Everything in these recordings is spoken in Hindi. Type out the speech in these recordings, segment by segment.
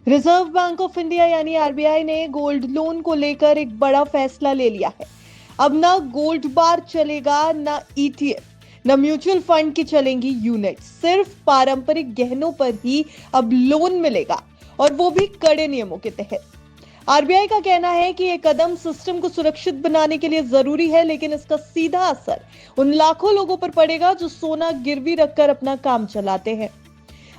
रिजर्व बैंक ऑफ इंडिया यानी आरबीआई ने गोल्ड लोन को लेकर एक बड़ा फैसला ले लिया है। अब ना गोल्ड बार चलेगा, ना ईटीएफ, ना म्यूचुअल फंड की चलेंगी यूनिट। सिर्फ पारंपरिक गहनों पर ही अब लोन मिलेगा, और वो भी कड़े नियमों के तहत। आरबीआई का कहना है कि यह कदम सिस्टम को सुरक्षित बनाने के लिए जरूरी है, लेकिन इसका सीधा असर उन लाखों लोगों पर पड़ेगा जो सोना गिरवी रखकर अपना काम चलाते हैं।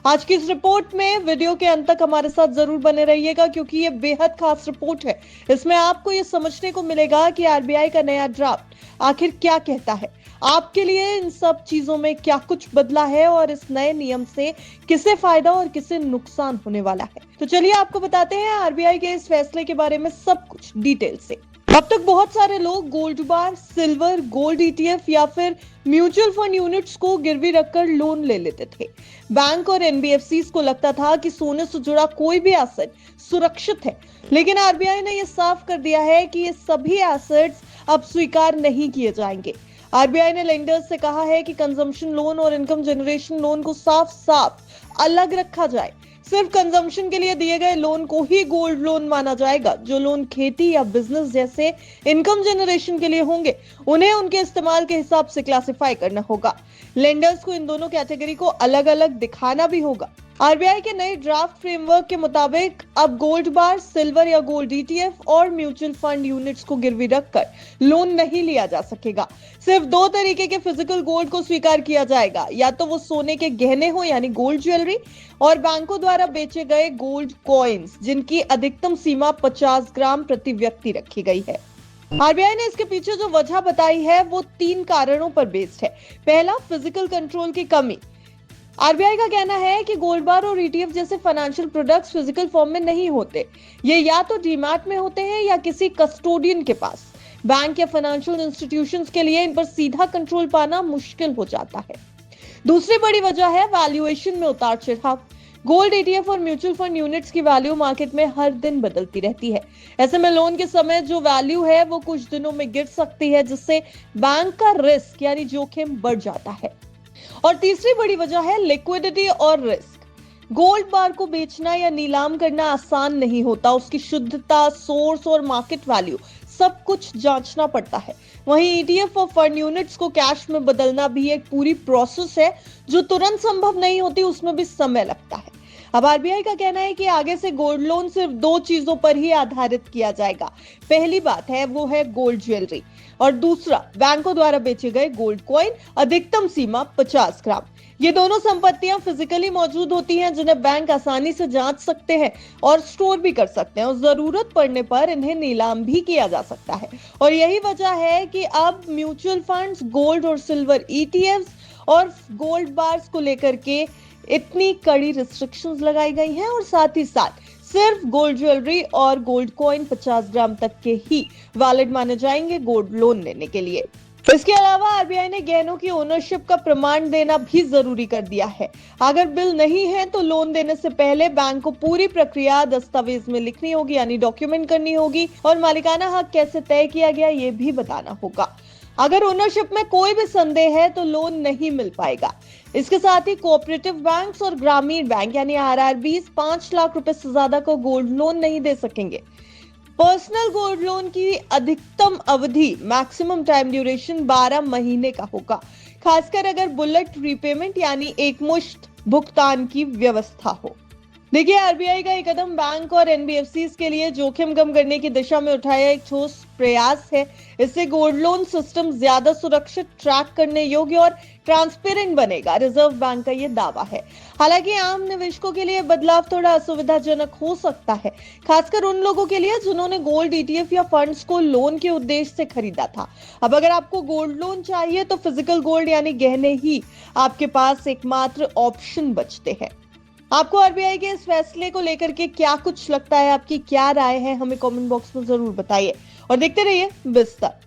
आज की इस रिपोर्ट में वीडियो के अंत तक हमारे साथ जरूर बने रहिएगा, क्योंकि ये बेहद खास रिपोर्ट है। इसमें आपको ये समझने को मिलेगा कि आरबीआई का नया ड्राफ्ट आखिर क्या कहता है, आपके लिए इन सब चीजों में क्या कुछ बदला है, और इस नए नियम से किसे फायदा और किसे नुकसान होने वाला है। तो चलिए आपको बताते हैं आरबीआई के इस फैसले के बारे में सब कुछ डिटेल से। अब तक बहुत सारे लोग गोल्ड बार, सिल्वर, गोल्ड ईटीएफ या फिर म्यूचुअल फंड यूनिट्स को गिरवी रखकर लोन ले लेते थे। बैंक और एनबीएफसीज को लगता था कि सोने से जुड़ा कोई भी एसेट सुरक्षित है, लेकिन आरबीआई ने यह साफ कर दिया है कि ये सभी एसेट्स अब स्वीकार नहीं किए जाएंगे। आरबीआई ने लेंडर्स से कहा है कि कंजम्पशन लोन और इनकम जनरेशन लोन को साफ साफ अलग रखा जाए। सिर्फ कंजम्पशन के लिए दिए गए लोन को ही गोल्ड लोन माना जाएगा। जो लोन खेती या बिजनेस जैसे इनकम जनरेशन के लिए होंगे, उन्हें उनके इस्तेमाल के हिसाब से क्लासिफाई करना होगा। लेंडर्स को इन दोनों कैटेगरी को अलग अलग दिखाना भी होगा। आरबीआई के नए ड्राफ्ट फ्रेमवर्क के मुताबिक अब गोल्ड बार, सिल्वर या गोल्ड ईटीएफ और म्यूचुअल फंड यूनिट्स को गिरवी रखकर लोन नहीं लिया जा सकेगा। सिर्फ दो तरीके के फिजिकल गोल्ड को स्वीकार किया जाएगा, या तो वो सोने के गहने हो यानी गोल्ड ज्वेलरी, और बैंकों द्वारा बेचे गए गोल्ड कॉइन्स जिनकी अधिकतम सीमा 50 ग्राम प्रति व्यक्ति रखी गई है। आरबीआई ने इसके पीछे जो वजह बताई है वो 3 कारणों पर बेस्ड है। पहला, फिजिकल कंट्रोल की कमी। आरबीआई का कहना है कि गोल्ड बार और ईटीएफ जैसे फाइनेंशियल प्रोडक्ट्स फिजिकल फॉर्म में नहीं होते। ये या तो डीमैट में होते हैं या किसी कस्टोडियन के पास। बैंक या फाइनेंशियल इंस्टीट्यूशंस के लिए इन पर सीधा कंट्रोल पाना मुश्किल हो जाता है। दूसरी बड़ी वजह है वैल्यूएशन में उतार चढ़ाव। गोल्ड ईटीएफ और म्यूचुअल फंड यूनिट्स की वैल्यू मार्केट में हर दिन बदलती रहती है। ऐसे में लोन के समय जो वैल्यू है वो कुछ दिनों में गिर सकती है, जिससे बैंक का रिस्क यानी जोखिम बढ़ जाता है। और तीसरी बड़ी वजह है लिक्विडिटी और रिस्क। गोल्ड बार को बेचना या नीलाम करना आसान नहीं होता। उसकी शुद्धता, सोर्स और मार्केट वैल्यू सब कुछ जांचना पड़ता है। वहीं ईटीएफ और फंड यूनिट्स को कैश में बदलना भी एक पूरी प्रोसेस है जो तुरंत संभव नहीं होती, उसमें भी समय लगता है। अब आरबीआई का कहना है कि आगे से गोल्ड लोन सिर्फ 2 चीजों पर ही आधारित किया जाएगा। पहली बात है वो है गोल्ड ज्वेलरी, और दूसरा बैंकों द्वारा बेचे गए गोल्ड कॉइन, अधिकतम सीमा 50 ग्राम। ये दोनों संपत्तियां फिजिकली मौजूद होती हैं जिन्हें बैंक आसानी से जांच सकते हैं और स्टोर भी कर सकते हैं, और जरूरत पड़ने पर इन्हें नीलाम भी किया जा सकता है। और यही वजह है कि अब म्यूचुअल फंड्स, गोल्ड और सिल्वर ईटीएफ्स और गोल्ड बार्स को लेकर के इतनी कड़ी रिस्ट्रिक्शंस लगाई गई हैं, और साथ ही साथ सिर्फ गोल्ड ज्वेलरी और गोल्ड कॉइन 50 ग्राम तक के ही वैलिड माने जाएंगे गोल्ड लोन लेने के लिए। इसके अलावा आरबीआई ने गहनों की ओनरशिप का प्रमाण देना भी जरूरी कर दिया है। अगर बिल नहीं है तो लोन देने से पहले बैंक को पूरी प्रक्रिया दस्तावेज में लिखनी होगी, यानी डॉक्यूमेंट करनी होगी, और मालिकाना हक कैसे तय किया गया ये भी बताना होगा। अगर ओनरशिप में कोई भी संदेह है तो लोन नहीं मिल पाएगा। इसके साथ ही कोऑपरेटिव बैंक्स और ग्रामीण बैंक यानी आरआरबीज 5 लाख रुपए से ज्यादा को गोल्ड लोन नहीं दे सकेंगे। पर्सनल गोल्ड लोन की अधिकतम अवधि, मैक्सिमम टाइम ड्यूरेशन 12 महीने का होगा, खासकर अगर बुलेट रीपेमेंट यानी एकमुश्त भुगतान की व्यवस्था हो। देखिए, आरबीआई का एक कदम बैंक और एनबीएफसीज के लिए जोखिम कम करने की दिशा में उठाया एक ठोस प्रयास है। इससे गोल्ड लोन सिस्टम ज्यादा सुरक्षित, ट्रैक करने योग्य और ट्रांसपेरेंट बनेगा, रिजर्व बैंक का ये दावा है। हालांकि आम निवेशकों के लिए बदलाव थोड़ा असुविधाजनक हो सकता है, खासकर उन लोगों के लिए जिन्होंने गोल्ड ईटीएफ या फंड्स को लोन के उद्देश्य से खरीदा था। अब अगर आपको गोल्ड लोन चाहिए तो फिजिकल गोल्ड यानी गहने ही आपके पास एकमात्र ऑप्शन बचते हैं। आपको आरबीआई के इस फैसले को लेकर के क्या कुछ लगता है, आपकी क्या राय है, हमें कमेंट बॉक्स में जरूर बताइए, और देखते रहिए बिज़ तक।